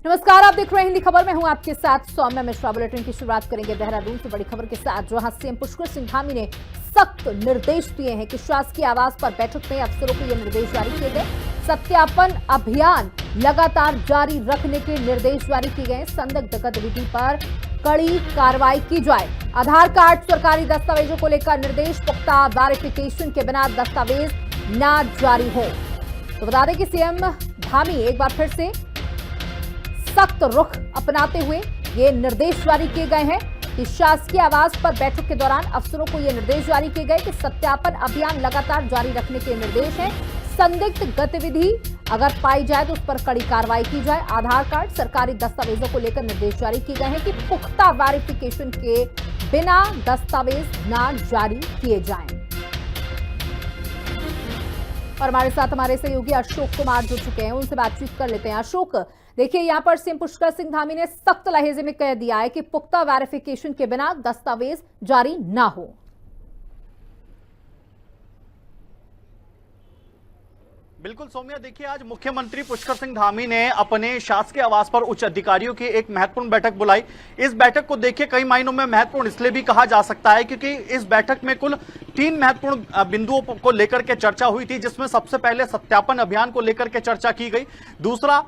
नमस्कार, आप देख रहे हैं हिंदी खबर में हूं आपके साथ सौम्या मिश्रा। बुलेटिन की शुरुआत करेंगे देहरादून से बड़ी खबर के साथ, जहां सीएम पुष्कर सिंह धामी ने सख्त निर्देश दिए हैं कि शासकीय आवास पर बैठक में अफसरों को ये निर्देश जारी किए गए। सत्यापन अभियान लगातार जारी रखने के निर्देश जारी किए गए। संदिग्ध गतिविधि पर कड़ी कार्रवाई की जाए। आधार कार्ड सरकारी दस्तावेजों को लेकर निर्देश, पुख्ता वेरिफिकेशन के बिना दस्तावेज न जारी हो। तो बता दें कि सीएम धामी एक बार फिर से सख्त रुख अपनाते हुए ये निर्देश जारी किए गए हैं कि शासकीय आवास पर बैठक के दौरान अफसरों को ये निर्देश जारी किए गए कि सत्यापन अभियान लगातार जारी रखने के निर्देश हैं। संदिग्ध गतिविधि अगर पाई जाए तो उस पर कड़ी कार्रवाई की जाए। आधार कार्ड सरकारी दस्तावेजों को लेकर निर्देश जारी किए गए हैं कि पुख्ता वेरिफिकेशन के बिना दस्तावेज न जारी किए जाएं। और हमारे साथ हमारे सहयोगी अशोक कुमार जुड़ चुके हैं, उनसे बातचीत कर लेते हैं। अशोक, देखिए यहाँ पर सीएम पुष्कर सिंह धामी ने सख्त लहजे में कह दिया है कि पुख्ता वेरिफिकेशन के बिना दस्तावेज जारी ना हो। बिल्कुल सौम्या, देखिए आज मुख्यमंत्री पुष्कर सिंह धामी ने अपने शासकीय आवास पर उच्च अधिकारियों की एक महत्वपूर्ण बैठक बुलाई। इस बैठक को देखिए कई मायनों में महत्वपूर्ण इसलिए भी कहा जा सकता है क्योंकि इस बैठक में कुल 3 महत्वपूर्ण बिंदुओं को लेकर के चर्चा हुई थी, जिसमें सबसे पहले सत्यापन अभियान को लेकर के चर्चा की गई, दूसरा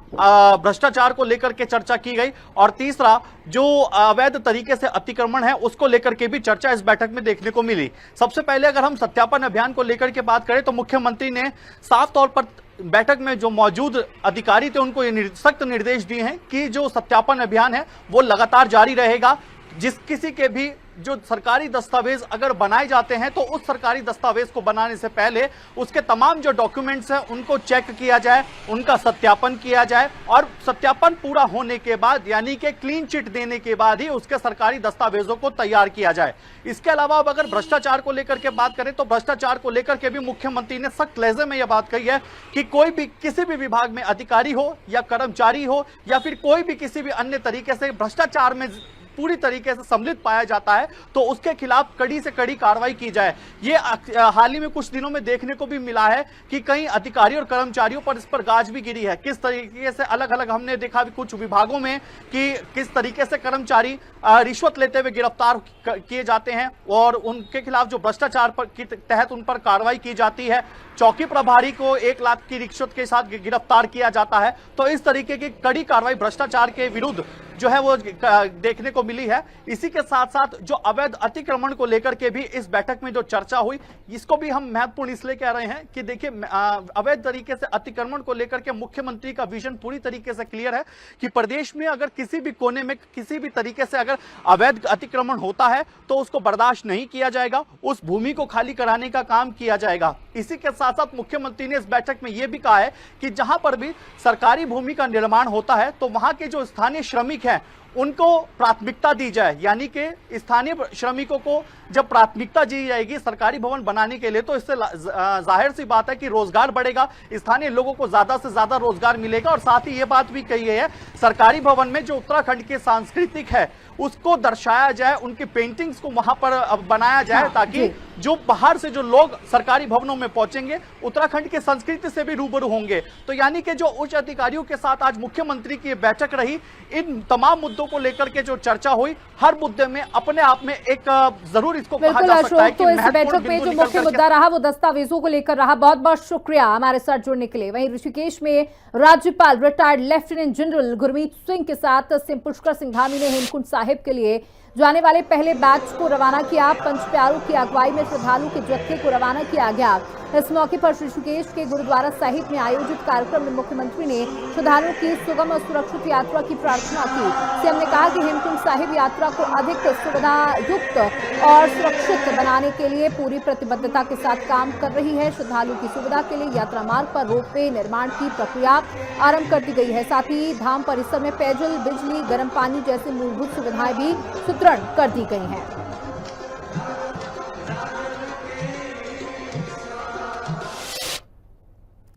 भ्रष्टाचार को लेकर के चर्चा की गई और तीसरा जो अवैध तरीके से अतिक्रमण है उसको लेकर के भी चर्चा इस बैठक में देखने को मिली। सबसे पहले अगर हम सत्यापन अभियान को लेकर के बात करें तो मुख्यमंत्री ने साफ तौर पर बैठक में जो मौजूद अधिकारी थे उनको ये सख्त निर्देश दिए हैं कि जो सत्यापन अभियान है वो लगातार जारी रहेगा। जिस किसी के भी जो सरकारी दस्तावेज अगर बनाए जाते हैं तो उस सरकारी दस्तावेज को बनाने से पहले उसके तमाम जो डॉक्यूमेंट्स हैं उनको चेक किया जाए, उनका सत्यापन किया जाए और सत्यापन पूरा होने के बाद यानी कि क्लीन चिट देने के बाद ही उसके सरकारी दस्तावेजों को तैयार किया जाए। इसके अलावा अब अगर भ्रष्टाचार को लेकर के बात करें तो भ्रष्टाचार को लेकर के भी मुख्यमंत्री ने सख्त लहजे में यह बात कही है कि कोई भी किसी भी विभाग में अधिकारी हो या कर्मचारी हो या फिर कोई भी किसी भी अन्य तरीके से भ्रष्टाचार में पूरी तरीके से सम्मिलित पाया जाता है तो उसके खिलाफ कड़ी से कड़ी कार्रवाई की जाए। ये हाल ही में कुछ दिनों में देखने को भी मिला है कि कई अधिकारी और कर्मचारियों पर इस पर गाज भी गिरी है। किस तरीके से अलग अलग हमने देखा भी कुछ विभागों में कि किस तरीके से कर्मचारी रिश्वत लेते हुए गिरफ्तार किए जाते हैं और उनके खिलाफ जो भ्रष्टाचार के तहत उन पर कार्रवाई की जाती है। चौकी प्रभारी को 1 लाख की रिश्वत के साथ गिरफ्तार किया जाता है। तो इस तरीके की कड़ी कार्रवाई भ्रष्टाचार के विरुद्ध जो है वो देखने को मिली है। इसी के साथ साथ जो अवैध अतिक्रमण को लेकर के भी इस बैठक में जो चर्चा हुई, इसको भी हम महत्वपूर्ण इसलिए कह रहे हैं कि देखिए अवैध तरीके से अतिक्रमण को लेकर के मुख्यमंत्री का विजन पूरी तरीके से क्लियर है कि प्रदेश में अगर किसी भी कोने में किसी भी तरीके से अगर अवैध अतिक्रमण होता है तो उसको बर्दाश्त नहीं किया जाएगा, उस भूमि को खाली कराने का काम किया जाएगा। इसी के साथ साथ मुख्यमंत्री ने इस बैठक में यह भी कहा है कि जहां पर भी सरकारी भूमि का निर्माण होता है तो वहां के जो स्थानीय श्रमिक हैं उनको प्राथमिकता दी जाए, यानी कि स्थानीय श्रमिकों को जब प्राथमिकता दी जाएगी सरकारी भवन बनाने के लिए तो इससे जाहिर सी बात है कि रोजगार बढ़ेगा, स्थानीय लोगों को ज्यादा से ज्यादा रोजगार मिलेगा। और साथ ही ये बात भी कही है सरकारी भवन में जो उत्तराखंड की सांस्कृतिक है उसको दर्शाया जाए, उनकी पेंटिंग्स को वहां पर बनाया जाए ताकि जो बाहर से जो लोग सरकारी भवनों में पहुंचेंगे उत्तराखंड की संस्कृति से भी रूबरू होंगे। तो यानी कि जो उच्च अधिकारियों के साथ आज मुख्यमंत्री की बैठक रही, इन तमाम मुद्दों को लेकर के जो चर्चा हुई, हर मुद्दे में अपने आप में एक जरूर इसको कहा जा सकता है कि तो इस बैठक में जो मुख्य मुद्दा रहा वो दस्तावेजों को लेकर रहा। बहुत बहुत शुक्रिया हमारे साथ जुड़ने के लिए। वहीं ऋषिकेश में राज्यपाल retired lieutenant general Gurmeet Singh के साथ सीएम पुष्कर सिंह धामी ने हेमकुंड साहिब के लिए जाने वाले पहले बैच को रवाना किया। पंच प्यारों की अगुवाई में श्रद्धालु के जत्थे को रवाना किया गया। इस मौके पर ऋषिकेश के गुरुद्वारा साहिब में आयोजित कार्यक्रम में मुख्यमंत्री ने श्रद्धालुओं की सुगम और सुरक्षित यात्रा की प्रार्थना की। सीएम ने कहा कि हेमकुंड साहिब यात्रा को अधिक सुविधा युक्त और सुरक्षित बनाने के लिए पूरी प्रतिबद्धता के साथ काम कर रही है। श्रद्धालुओं की सुविधा के लिए यात्रा मार्ग पर रोपवे निर्माण की प्रक्रिया आरंभ कर दी गई है। साथ ही धाम परिसर में पेयजल, बिजली, गर्म पानी जैसी मूलभूत सुविधाएं भी सुदृढ़ कर दी गई हैं।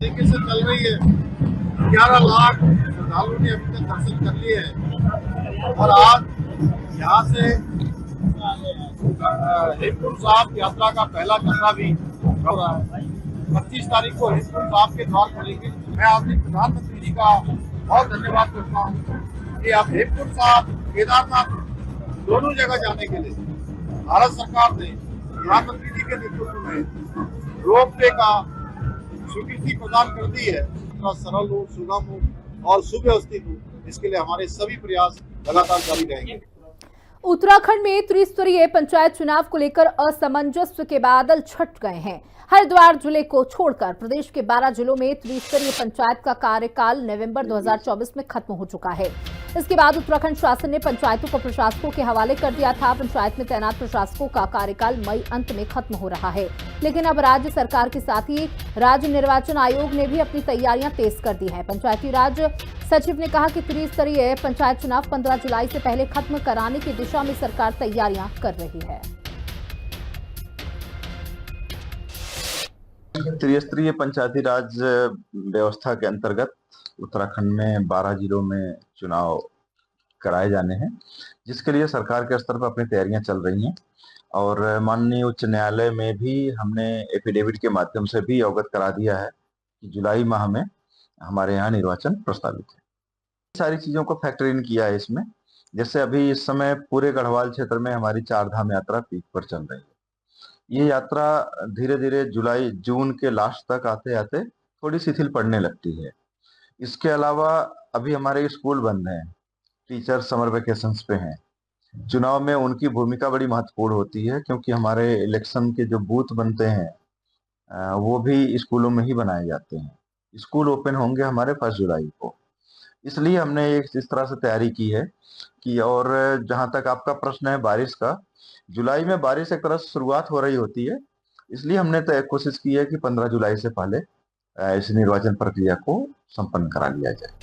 तरीके से चल रही है। 11 लाख श्रद्धालुओं ने अभी तक दर्शन कर लिए हैं और आज यहाँ से हेमकुंड साहिब यात्रा का पहला कटरा भी हो रहा है। 25 तारीख को हेमकुंड साहिब के द्वार खुलेंगे। मैं आज प्रधानमंत्री जी का बहुत धन्यवाद करता हूँ कि आप हेमकुंड साहब केदारनाथ दोनों जगह जाने के लिए भारत सरकार ने प्रधानमंत्री जी के नेतृत्व में रोपवे का स्वीकृति प्रदान कर दी है। इतना सरल हो, सुगम हो और सुव्यवस्थित हो, इसके लिए हमारे सभी प्रयास लगातार जारी रहेंगे। उत्तराखंड में त्रिस्तरीय पंचायत चुनाव को लेकर असमंजस के बादल छट गए हैं। हरिद्वार जिले को छोड़कर प्रदेश के 12 जिलों में त्रिस्तरीय पंचायत का कार्यकाल नवंबर 2024 में खत्म हो चुका है। इसके बाद उत्तराखंड शासन ने पंचायतों को प्रशासकों के हवाले कर दिया था। पंचायत में तैनात प्रशासकों का कार्यकाल मई अंत में खत्म हो रहा है, लेकिन अब राज्य सरकार के साथ ही राज्य निर्वाचन आयोग ने भी अपनी तैयारियां तेज कर दी है। पंचायती राज सचिव ने कहा कि त्रिस्तरीय पंचायत चुनाव 15 जुलाई से पहले खत्म कराने की दिशा में सरकार तैयारियां कर रही है। त्रिस्तरीय पंचायती राज व्यवस्था के अंतर्गत उत्तराखंड में 12 जिलों में चुनाव कराए जाने हैं, जिसके लिए सरकार के स्तर पर अपनी तैयारियां चल रही हैं और माननीय उच्च न्यायालय में भी हमने एफिडेविट के माध्यम से भी अवगत करा दिया है कि जुलाई माह में हमारे यहाँ निर्वाचन प्रस्तावित है। सारी चीजों को फैक्टर इन किया है इसमें। जैसे अभी इस समय पूरे गढ़वाल क्षेत्र में हमारी 4 धाम यात्रा पीक पर चल रही है। ये यात्रा धीरे धीरे जून के लास्ट तक आते आते थोड़ी शिथिल पड़ने लगती है। इसके अलावा अभी हमारे स्कूल बंद हैं, टीचर समर वेकेशंस पे हैं। चुनाव में उनकी भूमिका बड़ी महत्वपूर्ण होती है, क्योंकि हमारे इलेक्शन के जो बूथ बनते हैं वो भी स्कूलों में ही बनाए जाते हैं। स्कूल ओपन होंगे हमारे 1 जुलाई को, इसलिए हमने इस तरह से तैयारी की है कि, और जहां तक आपका प्रश्न है बारिश का, जुलाई में बारिश एक तरह से शुरुआत हो रही होती है, इसलिए हमने कोशिश की है कि 15 जुलाई से पहले इस निर्वाचन प्रक्रिया को संपन्न करा लिया जाए।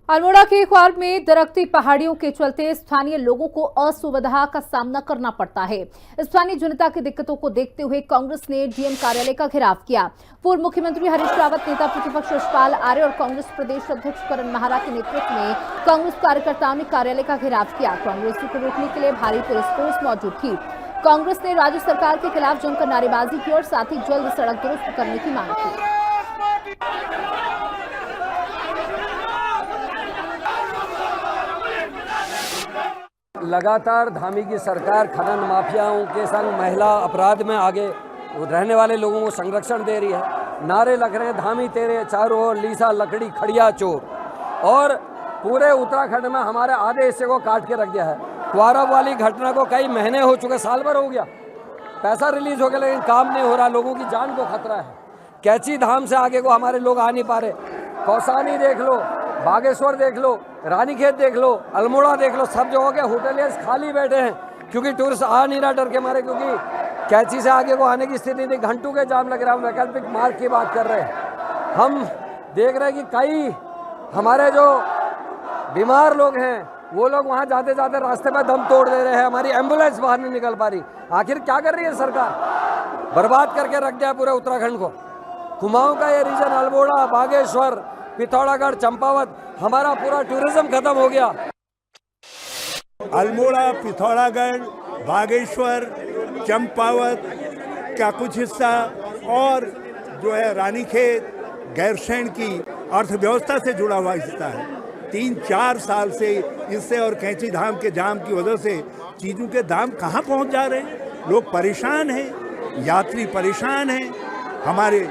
अल्मोड़ा के ख्वार में दरख्ती पहाड़ियों के चलते स्थानीय लोगों को असुविधा का सामना करना पड़ता है। स्थानीय जनता की दिक्कतों को देखते हुए कांग्रेस ने डीएम कार्यालय का घेराव किया। पूर्व मुख्यमंत्री हरीश रावत, नेता प्रतिपक्ष यशपाल आर्य और कांग्रेस प्रदेश अध्यक्ष करण महारा के नेतृत्व में कांग्रेस कार्यकर्ताओं ने कार्यालय का घेराव किया। कांग्रेसियों को रोकने के लिए भारी पुलिस फोर्स मौजूद थी। कांग्रेस ने राज्य सरकार के खिलाफ जमकर नारेबाजी की और साथ ही जल्द सड़क दुरुस्त करने की मांग की। लगातार धामी की सरकार खनन माफियाओं के संग महिला अपराध में आगे रहने वाले लोगों को संरक्षण दे रही है। नारे लग रहे हैं, धामी तेरे चारों ओर लीसा लकड़ी खड़िया चोर, और पूरे उत्तराखंड में हमारे आधे हिस्से को काट के रख दिया है। क्वारा वाली घटना को कई महीने हो चुके, साल भर हो गया, पैसा रिलीज हो गया, लेकिन काम नहीं हो रहा, लोगों की जान को खतरा है। कैची धाम से आगे को हमारे लोग आ नहीं पा रहे। कौसानी देख लो, बागेश्वर देख लो, रानीखेत देख लो, अल्मोड़ा देख लो, सब जगहों के होटलियर्स खाली बैठे हैं क्योंकि टूरिस्ट आ नहीं रहा डर के मारे, क्योंकि कैची से आगे को आने की स्थिति नहीं, घंटों के जाम लग रहा है। हम वैकल्पिक मार्ग की बात कर रहे हैं। हम देख रहे हैं कि कई हमारे जो बीमार लोग हैं वो लोग वहाँ जाते जाते रास्ते में दम तोड़ दे रहे हैं। हमारी एम्बुलेंस बाहर नहीं निकल पा रही। आखिर क्या कर रही है सरकार? बर्बाद करके रख दिया पूरे उत्तराखंड को। कुमाऊं का ये रीजन, अल्मोड़ा, बागेश्वर, पिथौरागढ़, चंपावत, हमारा पूरा टूरिज्म खत्म हो गया। अल्मोड़ा, पिथौरागढ़, बागेश्वर, चंपावत का कुछ हिस्सा और जो है रानीखेत, गैरसैंण की अर्थव्यवस्था से जुड़ा हुआ हिस्सा है। 3-4 साल से इससे और कैंची धाम के जाम की वजह से चीज़ों के दाम कहाँ पहुँच जा रहे हैं। लोग परेशान हैं, यात्री परेशान हैं। हमारे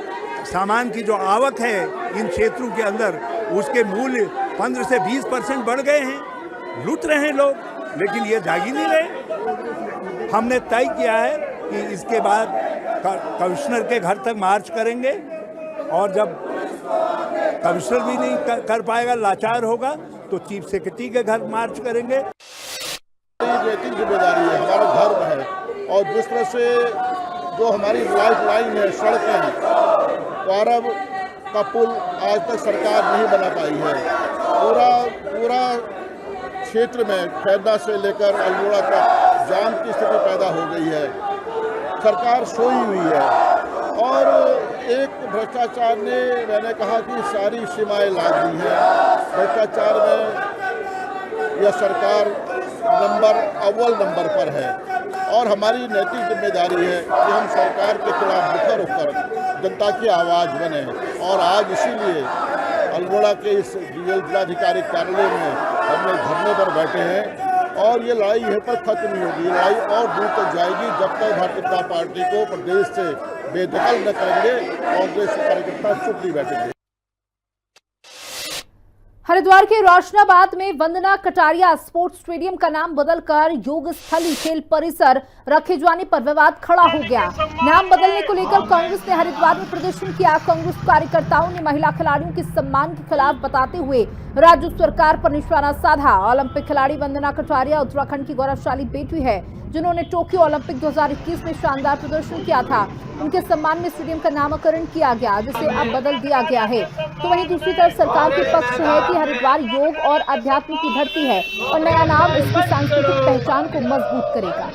सामान की जो आवक है इन क्षेत्रों के अंदर, उसके मूल्य 15 से 20% बढ़ गए हैं। लूट रहे हैं लोग, लेकिन ये जाग ही नहीं रहे। हमने तय किया है कि इसके बाद कमिश्नर के घर तक मार्च करेंगे, और जब कमिश्नर भी नहीं कर पाएगा, लाचार होगा, तो चीफ सेक्रेटरी के घर मार्च करेंगे। नैतिक जिम्मेदारी है, हमारा धर्म है, और जिस तरह से जो हमारी लाइफ लाइन है, सड़कें, क्वारब का पुल आज तक सरकार नहीं बना पाई है। पूरा क्षेत्र में खैदा से लेकर अल्मोड़ा तक जाम की स्थिति पैदा हो गई है। सरकार सोई हुई है, और एक भ्रष्टाचार ने, मैंने कहा कि सारी सीमाएं लाद दी है। भ्रष्टाचार में यह सरकार अव्वल नंबर पर है, और हमारी नैतिक जिम्मेदारी है कि हम सरकार के खिलाफ मुखर होकर जनता की आवाज़ बने। और आज इसीलिए अल्मोड़ा के इस जिलाधिकारी कार्यालय में हम लोग धरने पर बैठे हैं और ये लड़ाई यहीं पर खत्म नहीं होगी। ये लड़ाई और दूर तक जाएगी जब तक भारतीय जनता पार्टी को प्रदेश से बेदखल न करेंगे। कांग्रेस के कार्यकर्ता चुप नहीं बैठेंगे। हरिद्वार के रोशनाबाद में वंदना कटारिया स्पोर्ट्स स्टेडियम का नाम बदलकर योग स्थली खेल परिसर रखे जाने पर विवाद खड़ा हो गया। नाम बदलने को लेकर कांग्रेस ने हरिद्वार में प्रदर्शन किया। कांग्रेस कार्यकर्ताओं ने महिला खिलाड़ियों के सम्मान के खिलाफ बताते हुए राज्य सरकार पर निशाना साधा। ओलंपिक खिलाड़ी वंदना कटारिया उत्तराखंड की गौरवशाली बेटी है, जिन्होंने टोक्यो ओलंपिक 2021 में शानदार प्रदर्शन किया था। उनके सम्मान में स्टेडियम का नामकरण किया गया, जिसे अब बदल दिया गया है। तो वहीं दूसरी तरफ सरकार के पक्ष है कि हरिद्वार योग और अध्यात्म की धरती है और नया नाम इसकी सांस्कृतिक पहचान को मजबूत करेगा।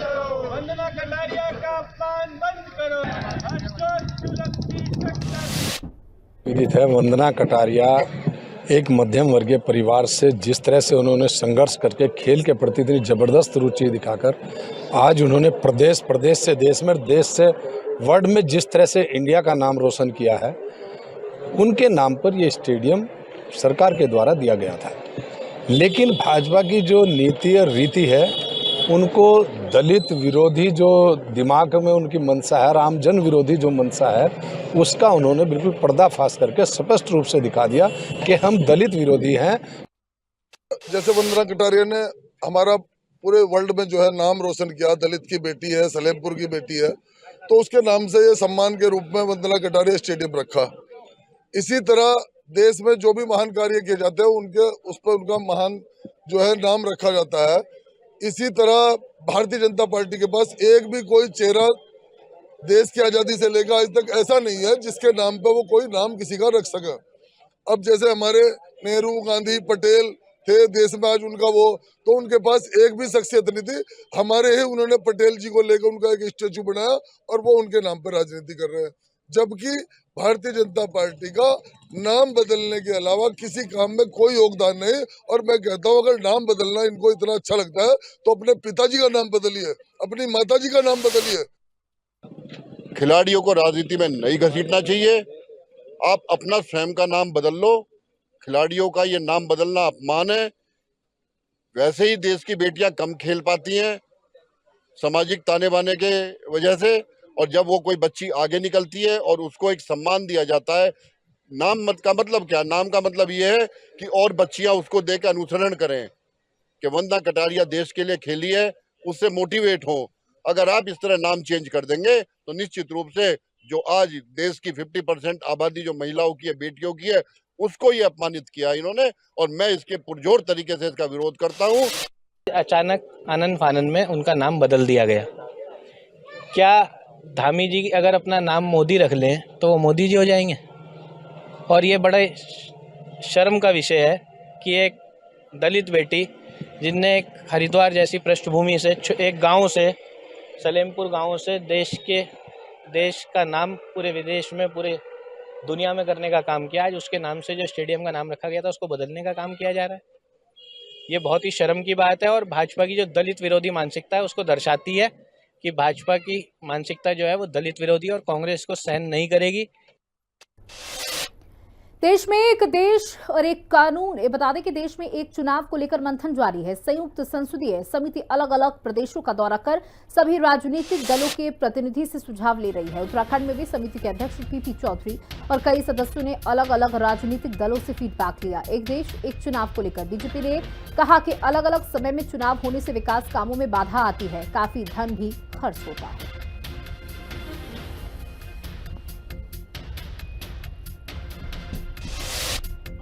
विदित है, वंदना कटारिया एक मध्यम वर्गीय परिवार से जिस तरह से उन्होंने संघर्ष करके खेल के प्रति इतनी जबरदस्त रुचि दिखाकर आज उन्होंने प्रदेश से देश में, देश से वर्ल्ड में जिस तरह से इंडिया का नाम रोशन किया है, उनके नाम पर ये स्टेडियम सरकार के द्वारा दिया गया था। लेकिन भाजपा की जो नीति और रीति है, उनको दलित विरोधी जो दिमाग में उनकी मंशा है, रामजन विरोधी जो मंशा है, उसका उन्होंने बिल्कुल पर्दाफाश करके स्पष्ट रूप से दिखा दिया कि हम दलित विरोधी हैं। जैसे वंदना कटारिया ने हमारा पूरे वर्ल्ड में जो है नाम रोशन किया, दलित की बेटी है, सलेमपुर की बेटी है, तो उसके नाम से ये सम्मान के रूप में वंदना कटारिया स्टेडियम रखा। इसी तरह देश में जो भी महान कार्य किए जाते हैं उनके उस पर उनका महान जो है नाम रखा जाता है। इसी तरह भारतीय जनता पार्टी के पास एक भी कोई चेहरा देश की आज़ादी से लेकर आज तक ऐसा नहीं है जिसके नाम पे वो कोई नाम किसी का रख सके। अब जैसे हमारे नेहरू, गांधी, पटेल थे देश में, आज उनका वो, तो उनके पास एक भी शख्सियत नहीं थी। हमारे ही उन्होंने पटेल जी को लेकर उनका एक स्टेचू बनाया और वो उनके नाम पर राजनीति कर रहे हैं। जबकि भारतीय जनता पार्टी का नाम बदलने के अलावा किसी काम में कोई योगदान नहीं। और मैं कहता हूँ अगर नाम बदलना इनको इतना अच्छा लगता है तो अपने पिताजी का नाम बदलिए, अपनी माताजी का नाम बदलिए। खिलाड़ियों को राजनीति में नहीं घसीटना चाहिए। आप अपना स्वयं का नाम बदल लो। खिलाड़ियों का ये नाम बदलना अपमान है। वैसे ही देश की बेटियां कम खेल पाती हैं सामाजिक ताने बाने के वजह से, और जब वो कोई बच्ची आगे निकलती है और उसको एक सम्मान दिया जाता है, नाम का मतलब क्या? नाम का मतलब ये है कि और बच्चियां उसको देख अनुसरण करें कि वंदना कटारिया देश के लिए खेली है, उससे मोटिवेट हो। अगर आप इस तरह नाम चेंज कर देंगे तो निश्चित रूप से जो आज देश की 50% आबादी जो महिलाओं की है, बेटियों की है, उसको ये अपमानित किया इन्होंने, और मैं इसके पुरजोर तरीके से इसका विरोध करता हूँ। अचानक आनन फानन में उनका नाम बदल दिया गया। क्या धामी जी अगर अपना नाम मोदी रख लें तो वो मोदी जी हो जाएंगे? और ये बड़ा शर्म का विषय है कि एक दलित बेटी जिनने एक हरिद्वार जैसी पृष्ठभूमि से, एक गांव से, सलेमपुर गांव से देश का नाम पूरे विदेश में, पूरे दुनिया में करने का काम किया, आज उसके नाम से जो स्टेडियम का नाम रखा गया था उसको बदलने का काम किया जा रहा है। ये बहुत ही शर्म की बात है और भाजपा की जो दलित विरोधी मानसिकता है उसको दर्शाती है कि भाजपा की मानसिकता जो है वो दलित विरोधी और कांग्रेस को सहन नहीं करेगी। देश में एक देश और एक कानून, ये बता दें कि देश में एक चुनाव को लेकर मंथन जारी है। संयुक्त संसदीय समिति अलग अलग प्रदेशों का दौरा कर सभी राजनीतिक दलों के प्रतिनिधि से सुझाव ले रही है। उत्तराखंड में भी समिति के अध्यक्ष पीपी चौधरी और कई सदस्यों ने अलग अलग राजनीतिक दलों से फीडबैक लिया। एक देश एक चुनाव को लेकर बीजेपी ने कहा कि अलग अलग समय में चुनाव होने से विकास कामों में बाधा आती है, काफी धन भी खर्च होता है।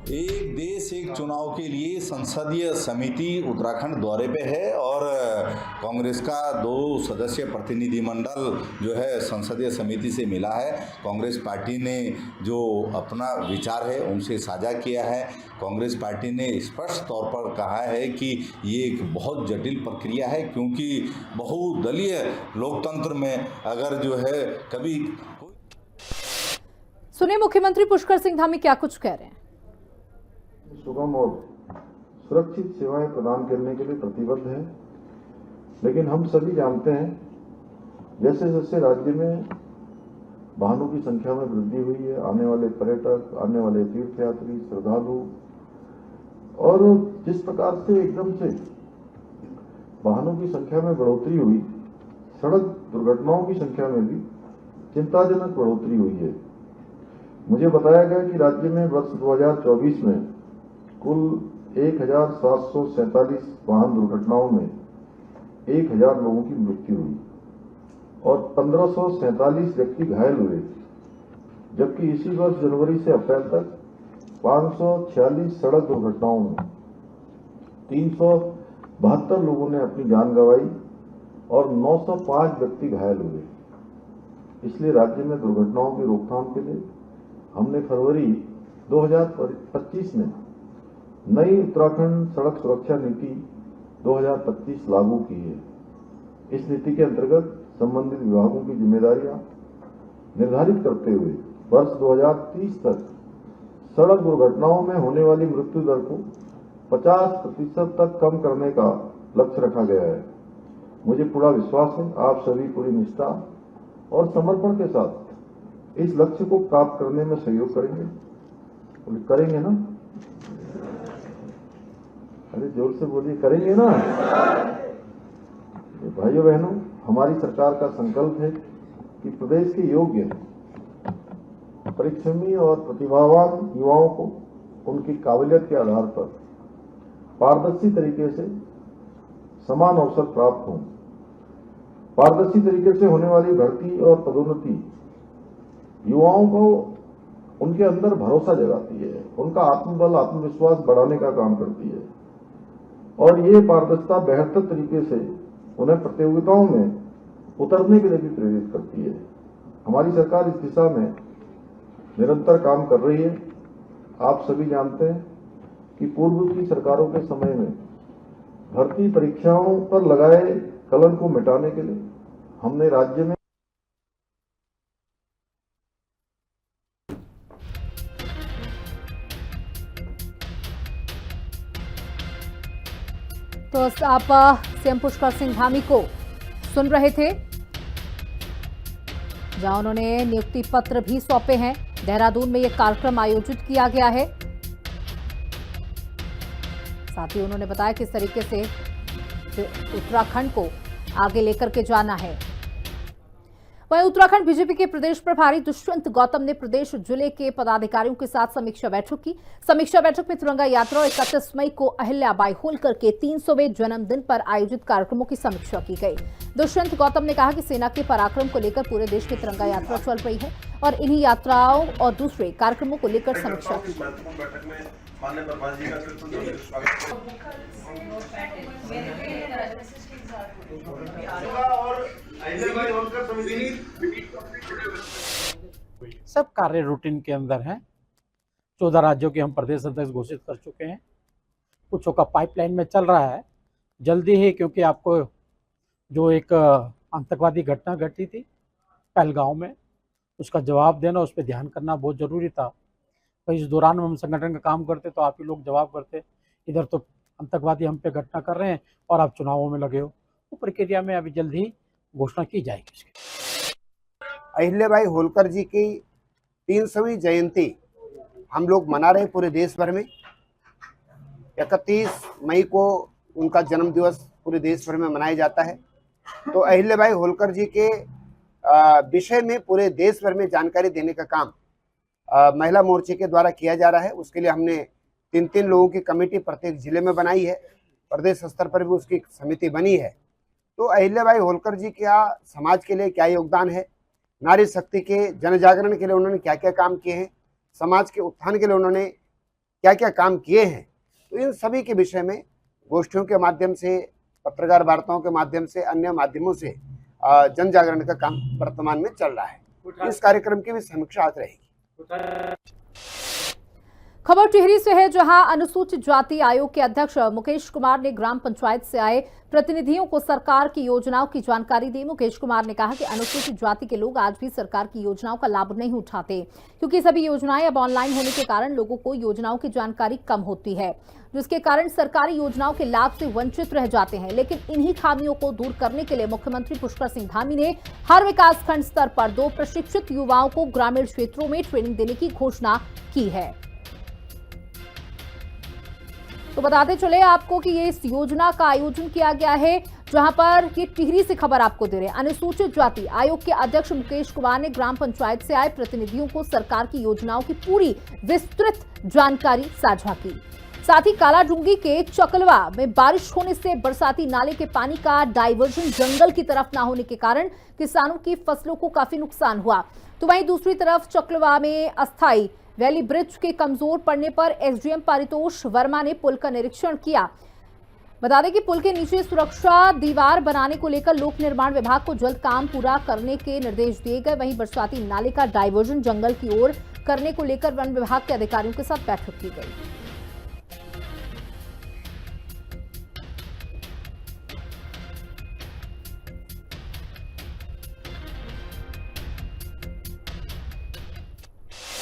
एक देश एक चुनाव के लिए संसदीय समिति उत्तराखंड दौरे पे है और कांग्रेस का 2 सदस्यीय प्रतिनिधिमंडल जो है संसदीय समिति से मिला है। कांग्रेस पार्टी ने जो अपना विचार है उनसे साझा किया है। कांग्रेस पार्टी ने स्पष्ट तौर पर कहा है कि ये एक बहुत जटिल प्रक्रिया है, क्योंकि बहुदलीय लोकतंत्र में अगर जो है कभी। सुनिए मुख्यमंत्री पुष्कर सिंह धामी क्या कुछ कह रहे हैं। सुगम और सुरक्षित सेवाएं प्रदान करने के लिए प्रतिबद्ध है, लेकिन हम सभी जानते हैं जैसे जैसे राज्य में वाहनों की संख्या में वृद्धि हुई है। आने वाले पर्यटक, आने वाले तीर्थयात्री, श्रद्धालु, और जिस प्रकार से एकदम से वाहनों की संख्या में बढ़ोतरी हुई, सड़क दुर्घटनाओं की संख्या में भी चिंताजनक बढ़ोतरी हुई है। मुझे बताया गया कि राज्य में वर्ष 2024 में कुल 1747 वाहन दुर्घटनाओं में 1000 लोगों की मृत्यु हुई और 1547 व्यक्ति घायल हुए, जबकि इसी वर्ष जनवरी से अप्रैल तक 546 सड़क दुर्घटनाओं में 372 लोगों ने अपनी जान गंवाई और 905 व्यक्ति घायल हुए। इसलिए राज्य में दुर्घटनाओं की रोकथाम के लिए हमने फरवरी 2025 में नई उत्तराखंड सड़क सुरक्षा नीति 2025 लागू की है। इस नीति के अंतर्गत संबंधित विभागों की जिम्मेदारियां निर्धारित करते हुए वर्ष 2030 तक सड़क दुर्घटनाओं में होने वाली मृत्यु दर को 50% तक कम करने का लक्ष्य रखा गया है। मुझे पूरा विश्वास है आप सभी पूरी निष्ठा और समर्पण के साथ इस लक्ष्य को प्राप्त करने में सहयोग करेंगे ना? अरे जोर से बोलिए, करेंगे ना? भाइयों बहनों, हमारी सरकार का संकल्प है कि प्रदेश के योग्य, परिश्रमी और प्रतिभावान युवाओं को उनकी काबिलियत के आधार पर पारदर्शी तरीके से समान अवसर प्राप्त हों। पारदर्शी तरीके से होने वाली भर्ती और पदोन्नति युवाओं को उनके अंदर भरोसा जगाती है, उनका आत्मबल, आत्मविश्वास बढ़ाने का काम करती है और ये पारदर्शिता बेहतर तरीके से उन्हें प्रतियोगिताओं में उतरने के लिए भी प्रेरित करती है। हमारी सरकार इस दिशा में निरंतर काम कर रही है। आप सभी जानते हैं कि पूर्व की सरकारों के समय में भर्ती परीक्षाओं पर लगाए कलंक को मिटाने के लिए हमने राज्य में तो आप सीएम पुष्कर सिंह धामी को सुन रहे थे, जहां उन्होंने नियुक्ति पत्र भी सौंपे हैं। देहरादून में यह कार्यक्रम आयोजित किया गया है। साथ ही उन्होंने बताया किस तरीके से उत्तराखंड को आगे लेकर के जाना है। वहीं उत्तराखंड बीजेपी के प्रदेश प्रभारी दुष्यंत गौतम ने प्रदेश जिले के पदाधिकारियों के साथ समीक्षा बैठक की। समीक्षा बैठक में तिरंगा यात्रा और 31 मई को अहिल्याबाई होलकर के 300वें जन्मदिन पर आयोजित कार्यक्रमों की समीक्षा की गई। दुष्यंत गौतम ने कहा कि सेना के पराक्रम को लेकर पूरे देश में तिरंगा यात्रा चल रही है और इन्हीं यात्राओं और दूसरे कार्यक्रमों को लेकर समीक्षा की गई। सब कार्य रूटीन के अंदर हैं। 14 राज्यों के हम प्रदेश अध्यक्ष घोषित कर चुके हैं। कुछों का पाइपलाइन में चल रहा है, जल्दी ही, क्योंकि आपको जो एक आतंकवादी घटना घटी थी पहलगांव में, उसका जवाब देना, उस पर ध्यान करना बहुत ज़रूरी था। तो इस दौरान हम संगठन का काम करते तो आप ही लोग जवाब करते। इधर तो आतंकवादी हम पे घटना कर रहे हैं और आप चुनावों में लगे हो। वो प्रक्रिया में अभी जल्द ही घोषणा की जाएगी। अहिल्याबाई होलकर जी की 300वीं जयंती हम लोग मना रहे पूरे देश भर में। 31 मई को उनका जन्म दिवस पूरे देश भर में मनाया जाता है। तो अहिल्याबाई होलकर जी के विषय में पूरे देश भर में जानकारी देने का काम महिला मोर्चे के द्वारा किया जा रहा है। उसके लिए हमने 3-3 लोगों की कमेटी प्रत्येक जिले में बनाई है। प्रदेश स्तर पर भी उसकी समिति बनी है। तो अहिल्याबाई होलकर जी का समाज के लिए क्या योगदान है, नारी शक्ति के जन जागरण के लिए उन्होंने क्या क्या काम किए हैं, समाज के उत्थान के लिए उन्होंने क्या क्या काम किए हैं, तो इन सभी के विषय में गोष्ठियों के माध्यम से, पत्रकार वार्ताओं के माध्यम से, अन्य माध्यमों से जन जागरण का काम वर्तमान में चल रहा है। इस कार्यक्रम की भी समीक्षा आज रहेगी। खबर टिहरी से है, जहां अनुसूचित जाति आयोग के अध्यक्ष मुकेश कुमार ने ग्राम पंचायत से आए प्रतिनिधियों को सरकार की योजनाओं की जानकारी दी। मुकेश कुमार ने कहा कि अनुसूचित जाति के लोग आज भी सरकार की योजनाओं का लाभ नहीं उठाते, क्योंकि सभी योजनाएं अब ऑनलाइन होने के कारण लोगों को योजनाओं की जानकारी कम होती है, जिसके कारण सरकारी योजनाओं के लाभ से वंचित रह जाते हैं। लेकिन इन्हीं खामियों को दूर करने के लिए मुख्यमंत्री पुष्कर सिंह धामी ने हर विकासखंड स्तर पर 2 प्रशिक्षित युवाओं को ग्रामीण क्षेत्रों में ट्रेनिंग देने की घोषणा की है। तो बताते चले आपको कि ये इस योजना का आयोजन किया गया है, जहां पर ये टिहरी से खबर आपको दे रहे हैं। अनुसूचित जाति आयोग के अध्यक्ष मुकेश कुमार ने ग्राम पंचायत से आए प्रतिनिधियों को सरकार की योजनाओं की पूरी विस्तृत जानकारी साझा की। साथ ही कालाडूंगी के चकलवा में बारिश होने से बरसाती नाले के पानी का डाइवर्जन जंगल की तरफ न होने के कारण किसानों की फसलों को काफी नुकसान हुआ। तो वहीं दूसरी तरफ चकलवा में अस्थायी वैली ब्रिज के कमजोर पड़ने पर एसडीएम पारितोष वर्मा ने पुल का निरीक्षण किया। बता दें कि पुल के नीचे सुरक्षा दीवार बनाने को लेकर लोक निर्माण विभाग को जल्द काम पूरा करने के निर्देश दिए गए। वहीं बरसाती नाले का डाइवर्जन जंगल की ओर करने को लेकर वन विभाग के अधिकारियों के साथ बैठक की गई।